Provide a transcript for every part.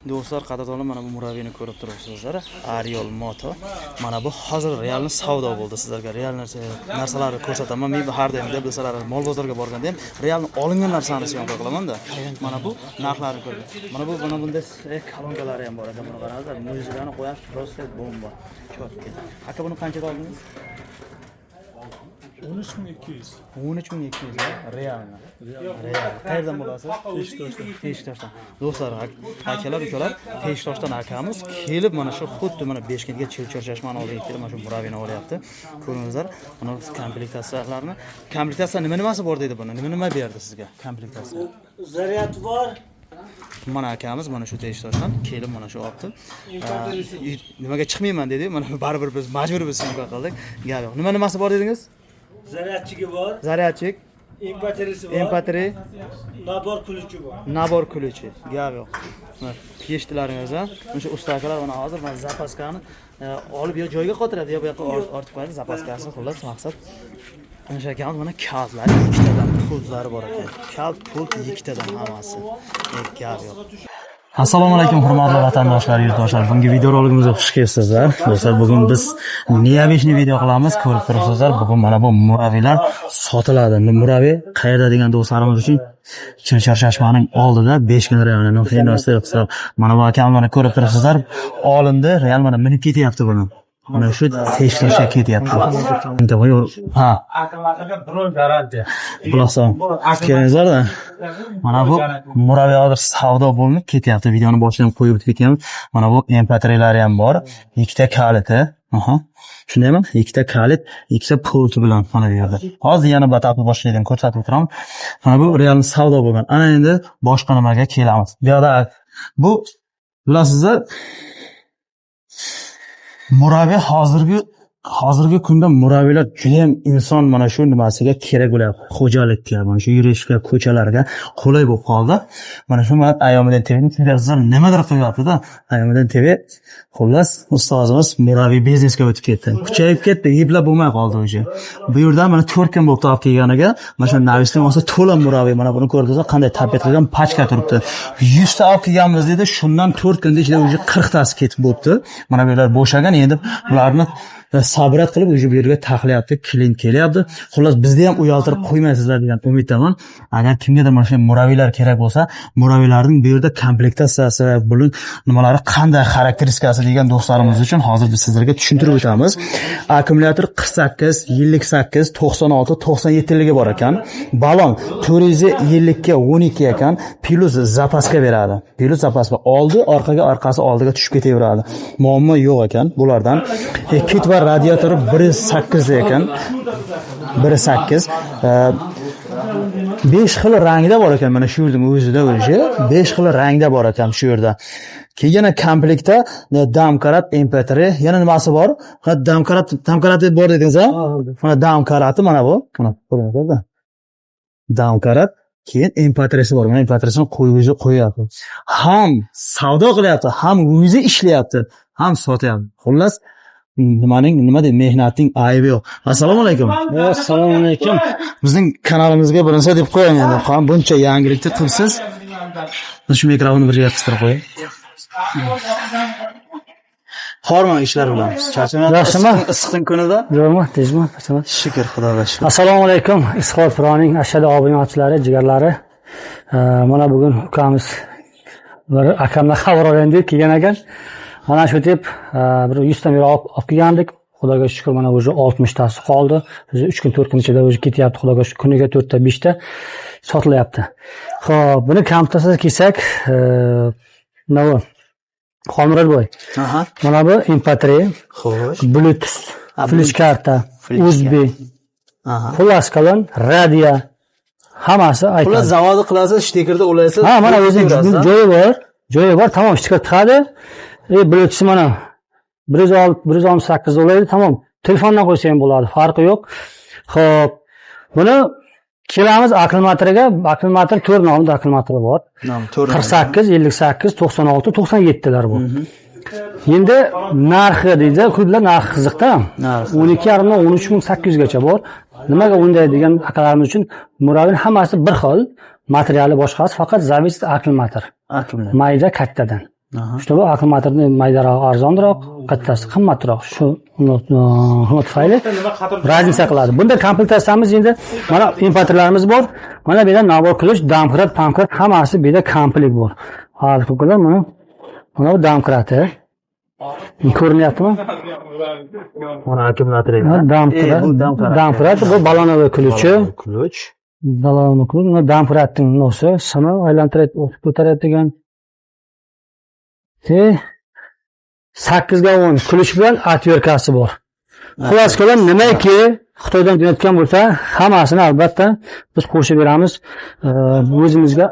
Do'stlar, qadrdonlar, mana bu murabbiyni ko'rib turibsizlar. Ariel Moto. Mana bu hozir realni savdo bo'ldi sizlarga. Real narsalarni ko'rsataman. Men har doim deb bilsalar, mol bozorga borganda ham realni olingan narsani syomka qilaman-da. Mana bu narxlarni ko'ring. Mana bunday kolonkalari ham bor ekan. Buni qaranglar, muzikani qo'yib, просто bomba. Chotki. Aka buni qanchaga oldingiz? 13.200. 13.200 realni. Real. Qayerdan bo'lasiz? Peshtoshdan. Do'stlar, akalar, ukalar, Peshtoshdan akamiz kelib mana shu xuddi mana Beshkentga Chilchor chashmani oldiga kelib mana shu murabbiyni olyapti. Ko'ringizlar, mana komplektatsiyalarni. Komplektatsiya nimasi bor dedi buni? Nima berdi sizga? Komplektatsiya. Zaryad bor. Mana akamiz mana shu Peshtoshdan kelib mana shu olibdi. Nimaga chiqmayman dedi. Mana baribir biz majburmiz shunga qildik. Gap yo'q. Nimasi bor dedingiz? Zaryadchigi bor. Zaryadchik. Empatrisi bor. Empatri. Nabor kuluchi bor. Nabor kuluchi. Gap yo'q. Eshitdilaringizlar. O'sha ustakalar mana hozir mana zapaskani olib yo joyga qotiradi, yo bu yoqqa ortib qo'yadi zapaskasini. Xullas, maqsad o'sha akamiz mana kaltlar ikkitadan pullar bor ekan. Kalt pul ikkitadan hammasi. Gap yo'q. Assalomu alaykum hurmatli vatandoshlar, yurtdoshlar. Bugungi videorolikimizga xush kelibsizlar. Do'stlar, bugun biz Nia 5 ni video qilamiz. Ko'rib turibsizlar. Bugun mana bu murabbiylar sotiladi. Murabbiy qayerda degan do'stlarimiz uchun Chilchor chashmaning oldida 5 kun rayonini xiynosida hisob. Mana bu akamlarni ko'rib turibsizlar. Olindi, real mana minib ketyapti buni. Mana shu Peshtoshga ketyapti. Ha. Akalarga biror garantiya. Quloqson. Kelingizlar-da. Mana bu murabbiy hozir savdo bo'linib ketyapti. Videoni boshidan qo'yib ketganmiz. Mana bu empatrilar ham bor. Ikkita kaliti. Aha. Shundaymi? Ikkita kalit, ikkita pulti bilan mana bu yerda. Hozir yana batafsil boshlaydan ko'rsatib o'tiraman. Mana bu real savdo bo'lgan. Ana endi boshqa nimaga kelamiz. Bu yerda bu bilasizlar, murabbiy hozirgi kunda murabbiylar juda ham inson mana shu nimasiga kerak bo'lyapti. Xo'jalikka, mana shu yurishga, ko'chalarga qulay bo'lib qoldi. Mana shu Ayomidan TV'ni sizlar nimadir qilyapti-da. Ayomidan TV xullas ustozimiz murabbiy biznesga o'tib ketdi. Kuchayib ketdi, yiplab bo'lmay qoldi o'sha. Bu yerda mana 4 kun bo'lib olib kelganiga, mana shu Navisdan olsa to'la murabbiy mana buni ko'rdingizlar, qanday tabiat qilgan pachka turibdi. 100 ta olib kelganmiz dedi, shundan 4 kunda ichida o'sha 40 tasi ketib bo'libdi. Mana bu yerlar bo'shagan, endi ularni sabrat qilib o'sha bu yerga taxlayapti, klient kelyapti. Xullas bizni ham uyaltirib qo'ymaysizlar degan umiddaman. Agar kimgadir mana shu murabbiylar kerak bo'lsa, murabbiylarning bu yerda komplektatsiyasi, buning nimalari qanday xarakteristikasi degan do'stlarimiz uchun hozir biz sizlarga tushuntirib o'tamiz. Akkumulyator 48, 58, 96, 97 ligi bor ekan. Balon 450 ga 12 ekan. Plus zapaska beradi. Plus zapaska oldi, orqasi oldiga tushib ketaveradi. Muammo yo'q ekan bulardan. Kit va radiatori 1.8 ekan. 1.8. 5 xil rangda bor ekan mana shu yerda o'zida o'zi 5 xil rangda bor ekan shu yerda. Keyin komplektda damkarat MP3 yana nimasi bor? Damkarat deb bor dedingiz-a? Mana damkarati mana bu. Mana ko'ringizlar. Damkarat, keyin MP3si bor. Mana MP3sini qo'yapti. Ham savdo qilyapti, ham o'zi ishlayapti, ham sotyapti. Xullas nima deb mehnatning aybi yo'q. Assalomu alaykum. Assalomu alaykum. Bizning kanalimizga birinchi deb qo'ying endi. Buncha yangilikni qilsiz. Shu mikrofonni bir yerga qistirib qo'ying. Hormon ishlar bilan. Yaxshimi? Issiqning kunida? Yo'qmi? Tezmi? Shukr, Xudoga shukr. Assalomu alaykum. Isqol Proning ashali obunachilari, jigarlari. Mana bugun ukamiz bir akamdan xabar olgandik, kelgan ekan. Mana shu deb bir 100 ta meva olib kelgandik. Xudoga shukr, mana o'zi 60 tasi qoldi. Biz 3 kun 4 kun ichida o'zi ketyapti. Xudoga shukr, kuniga 4 ta 5 ta sotilyapti. Xo'p, buni komplektasiga kelsak, nima? Xolmurodboy. Aha. Mana bu MP3, Xo'sh. Bluetooth, flash karta, USB, Aha. Xullas qilin, radiya hammasi Ular aytadi. zavodi qilasiz, shtikerda ulaysiz. Ha, mana o'zi joyi bor, tamom, stiker tiqadi. Biluvchisi mana 168 ulaydi, tamom. Telefondan qo'ysa ham bo'ladi, farqi yo'q. Xo'p, buni kelamiz akkumulyatoriga. Akkumulyator 4 nomli akkumulyatori bor. 48, 58, 96, 97 lar bu. Endi narxi deydi, ko'plar narxi qiziqda. 12,5 dan 13,800 gacha bor. Nimaga unday degan akalarimiz uchun murabbiy hammasi bir xil, materiali boshqasi, faqat zavist akkumulyator. Mayda kattadan. Shu bu akkumulyatorni maydaroq, arzonroq, kattasi qimmatroq. Shu tufayli raznica qiladi. Bunda komplektatsiyamiz endi mana importlarimiz bor. Mana bu yerda navbat qilish, damkrat, pankrat hammasi bu yerda komplekt bor. Hozir ko'rlar mana bu damkrati. Ko'rinyaptimi? Mana akkumulyator ekan. Damkrat bu balonovoy ключи. Ключ. Balonovoy ключ. Mana damkratning nosi, sini aylantirib ko'taradigan. 8 ga 10 ключ bilan atverkasi bor. Xullas qilib, nimaki Xitoydan kelayotgan bo'lsa, hammasini albatta biz qo'shib beramiz. O'zimizga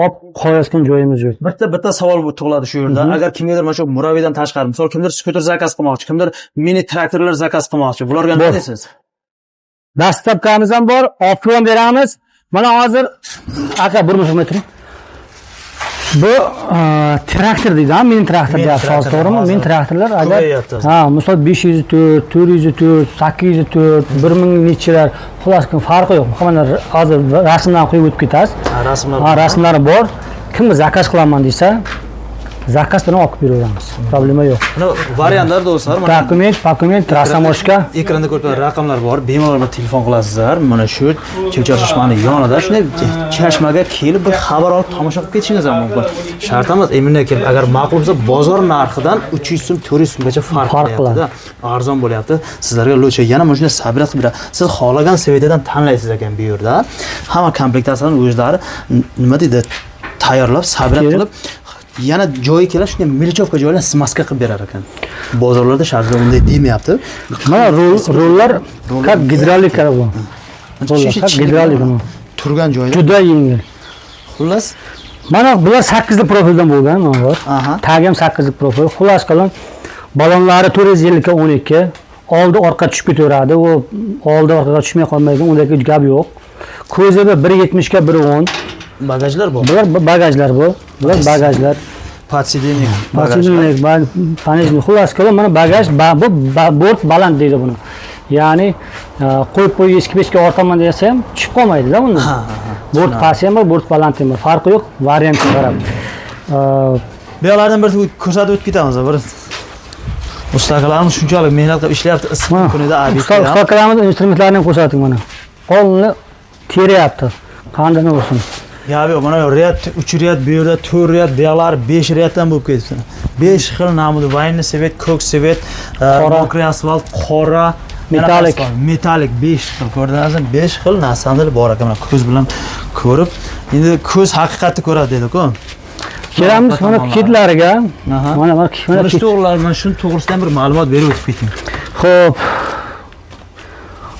olib qo'yayotgan joyimiz yo'q. Bitta savol tug'iladi shu yerda. Agar kimgadir mana shu murabbiydan tashqari, misol kimdir skuter zakaz qilmoqchi, kimdir mini traktorlar zakaz qilmoqchi, bularga nima deysiz? Dastlabkamiz ham bor, olib ham beramiz. Mana hozir aka 1 metr. Bu traktor deydi, mini traktor deyapsiz, to'g'rimi? Mini traktorlar agar misol 504, 404, 804, 1000 nechalar, xullas farqi yo'q. Mana hozir rasmdan qo'yib o'tib ketasiz. Rasmlari bor. Kim zakaz qilaman desa, zakaz bilan olib beraveramiz. Problema yo'q. Mana variantlar do'stlar, mana dokument, rasamoshka. Ekranda ko'rgan raqamlar bor. Bemalol telefon qilasizlar. Mana shu Chirchiq yonida shunday Chashmaga kelib bir xabar olib tomosha qilib ketishingiz ham mumkin. Shart emas, emindan kelib, agar ma'qul bo'lsa, bozor narxidan 300 so'm, 400 so'mgacha farq qilyapti. Arzon bo'lyapti. Sizlarga lo'cha yana mana shunday sabrat qilib beradi. Siz xohlagan seviyadadan tanlaysiz ekan bu yerda. Hamma komplektatsiyani o'zlari nima deydi, tayyorlab, sabrat qilib yana joyi kelar shunday milichovka joylar smaska qilib berar ekan. Bozorlarda shartda unday demayapti. Mana rollar как gidrolik bu. Gidrolik bu. Turgan joyda juda yengil. Xullas, mana bular 8 lik profildan bo'lgan, mana bor. Tag ham 8 lik profil. Xullas qilin, balonlari 450 ga 12, oldi orqa tushib ketaveradi. U oldi orqaga tushmay qolmaydi, undagi gap yo'q. Ko'ziga 170 ga 110. Bagajlar bor. Bular bagajlar bu. Bular bagajlar. Podsidenik, panejnik. Xullas qilib, mana bagaj, bu bort baland deydi buni. Ya'ni qo'yib eskib ortaman desa ham tushib qolmaydi-da bundan. Bort past ham bor, bort baland ham bor. Farqi yo'q, variantga qarab. Bu yerlardan bir ko'rsatib o'tib ketamiz. Bir ustalarimiz shunchalik mehnat qilib ishlayapti, issiq kunida ustalarimiz instrumentlarni ham ko'rsating mana. Qo'lni teryapti. Qanday bo'lsin? Yo'q, mana riyat 3 riyat, bu yerda 4 riyat, bu yoqlar 5 riyatdan bo'lib ketibdi. 5 xil namudi, vayni sevet, ko'k sevet, mokriy asfalt, qora, metalik 5 xil. Ko'rdingizmi? 5 xil narsani bor ekan. Mana ko'z bilan ko'rib, endi ko'z haqiqatni ko'radi dedi-ku. Kelamiz mana kitlariga. Mana shu to'g'rilar, mana shu to'g'risida bir ma'lumot berib o'tib keting. Xo'p.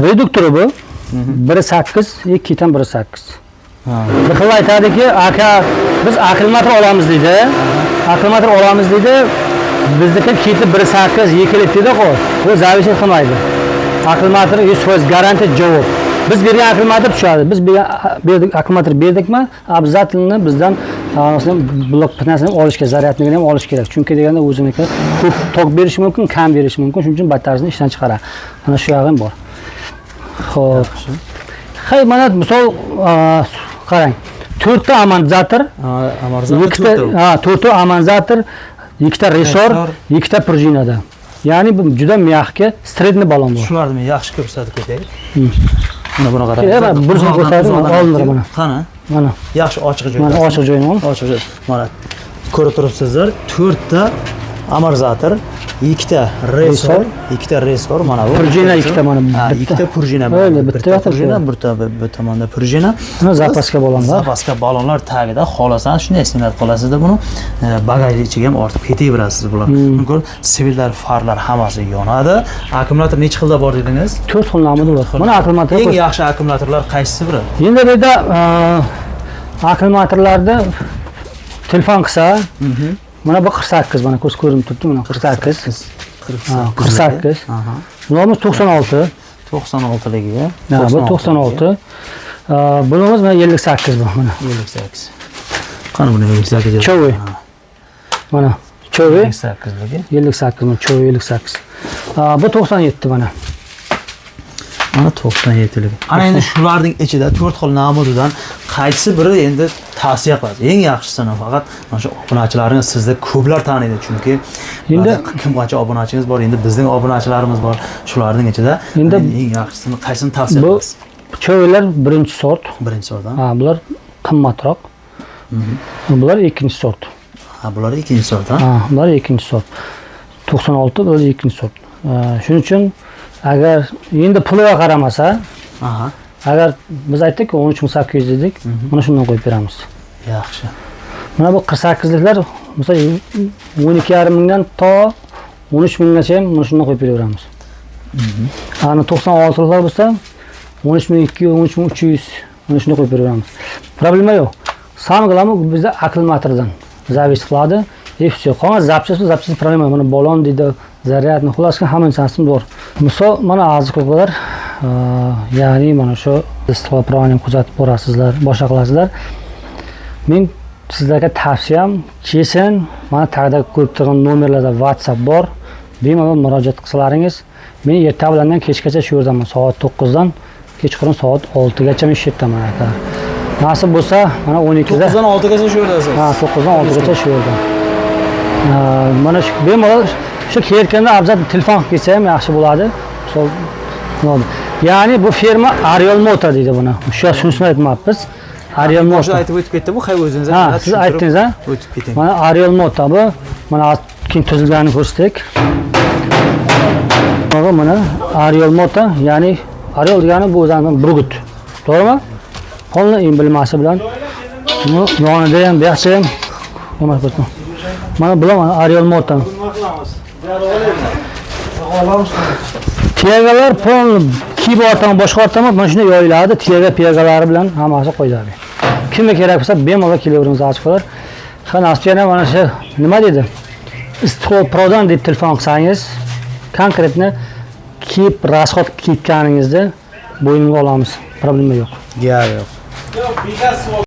Reduktori bu 1.8, 2 dan 1.8. Bir xil aytadiki, aka biz akkumulyator olamiz deydi. Akkumulyator olamiz deydi. Bizniki keti 1.8, 2 lik deydi-ku. Bu zavishet qilmaydi. Akkumulyator 100% garantiya javob. Biz bergan akkumulyator tushadi. Biz berdik akkumulyator berdikmi, обязательно bizdan blok pinasini olishga, zaryadligini ham olish kerak. Chunki deganda o'ziniki ko'p tok berishi mumkin, kam berishi mumkin. Shuning uchun batariyasini ishdan chiqaradi. Mana shu ham bor. Xo'p. Hay mana misol qarang. 4 ta amortizator, 4 ta amortizator, 2 ta resor, 2 ta prujinada. Ya'ni bu juda myaxki, stredni balon bor. Shularni men yaxshi ko'rsatib ketay. Mana buni qarang. Bir so'm ko'rsatdim, oldinlar mana. Qani? Mana. Yaxshi ochiq joy. Mana ochiq joyim bor. Ochiq joy. Mana ko'rib turibsizlar, 4 ta amortizator, ikkita resor, ikkita resor mana bu. Prujina ikkita mana bu. Ha, ikkita prujina. Öyle, bitta prujina, bir tomonda prujina. Zapaska balonlar. Zapaska balonlar tagida xolasan shunday sinat qilasizda buni bagajni ichiga ham ortib ketaverasiz bular. Mumkin sivillar, farlar hammasi yonadi. Akkumulyator necha xilda bor dedingiz? 4 xil nomi bor. Mana akkumulyator. Eng yaxshi akkumulyatorlar qaysisi biri? Endi bu yerda akkumulyatorlarda telefon qilsa, mana bu 48, mana ko'z ko'rinib turibdi, mana 48. 48. Bunimiz 96. 96ligiga. Ha, bu 96. Bunimiz mana 58 bu, mana 58. Qani buni 58. Cho'vi. Mana cho'vi 58ligi. 58, mana cho'vi 58. Bu 97 mana. Mana 97ligi. Ana endi shularning ichida 4 xil namunadan qaysi biri endi tavsiya qilasiz? Eng yaxshisini faqat mana shu obunachilaringiz sizda ko'plar taniydi, chunki Endi kim qancha obunachimiz bor, endi bizning obunachilarimiz bor. Shularning ichida Endi eng yaxshisini qaysini tavsiya bu qilasiz? cho'vilar birinchi sort. Birinchi sortdan. Ha, bular qimmatroq. Bular ikkinchi sort. Ha, bular ikkinchi sortdan. Ha, bular ikkinchi sort. 96, bular ikkinchi sort. Shuning uchun agar endi puliga qaramasa, Aha. agar biz aytdik 13800 dedik, mana shundan qo'yib beramiz. Yaxshi. Mana bu 48liklar misol 12,5 mingdan to 13 minggacha ham mana shundan qo'yib beraveramiz. Ana 96liklar bo'lsa 13200, 13300 mana shunday qo'yib beraveramiz. Problema yo'q. Samое главное bizda akkumulyatordan zavis qiladi. И все. Qolgan zapchasi problema. Mana balon deydi, zaryadni, xullas hamma narsasi bor. Misol mana azikolar, ya'ni mana shu istiqbolni kuzatib borasizlar, boshqa qilasizlar. Men sizlarga tavsiyam, kesin mana tagda ko'rib turgan nomerlarda WhatsApp bor. Bemalol murojaat qilsalaringiz, men erta bilan kechgacha shu yerdaman, soat 9 dan kechqurun soat 6 gacha men shu yerdaman aka. Nasib bo'lsa, mana 12 da 9 dan 6 gacha shu yerdasiz. Ha, 9 dan 6 gacha shu yerda. Mana shu bemalol shu kelayotganda abzal telefon qilib kelsa ham yaxshi bo'ladi. Ya'ni bu firma Ariel Motor deydi buni. Shuni aytmayapmiz. Ariel Motor aytib o'tib ketdi bu, hay o'zingiz siz aytdingiz a? O'tib keting. Mana Ariel Motor bu. Mana keyin tuzilganini ko'rsatdik. Mana Ariel Motor, ya'ni Ariel degani bu o'zining burgut. To'g'rimi? Qo'lni emblemasi bilan yonida ham, bu yoqda ham nima ko'rdim. Mana bular mana Ariel Motor. Tiyagalar pol kiyib ortadan boshqa ortadan mana shunday yoyiladi, tiyaga piyagalari bilan hammasi qo'yiladi. Kimga kerak bo'lsa bemalol kelaveramiz ochkolar. Nasib mana shu nima dedi? Istiqlol Pro'dan deb telefon qilsangiz, konkretni kiyib rasxod ketganingizda bo'yinga olamiz. Problema yo'q. Yo'q.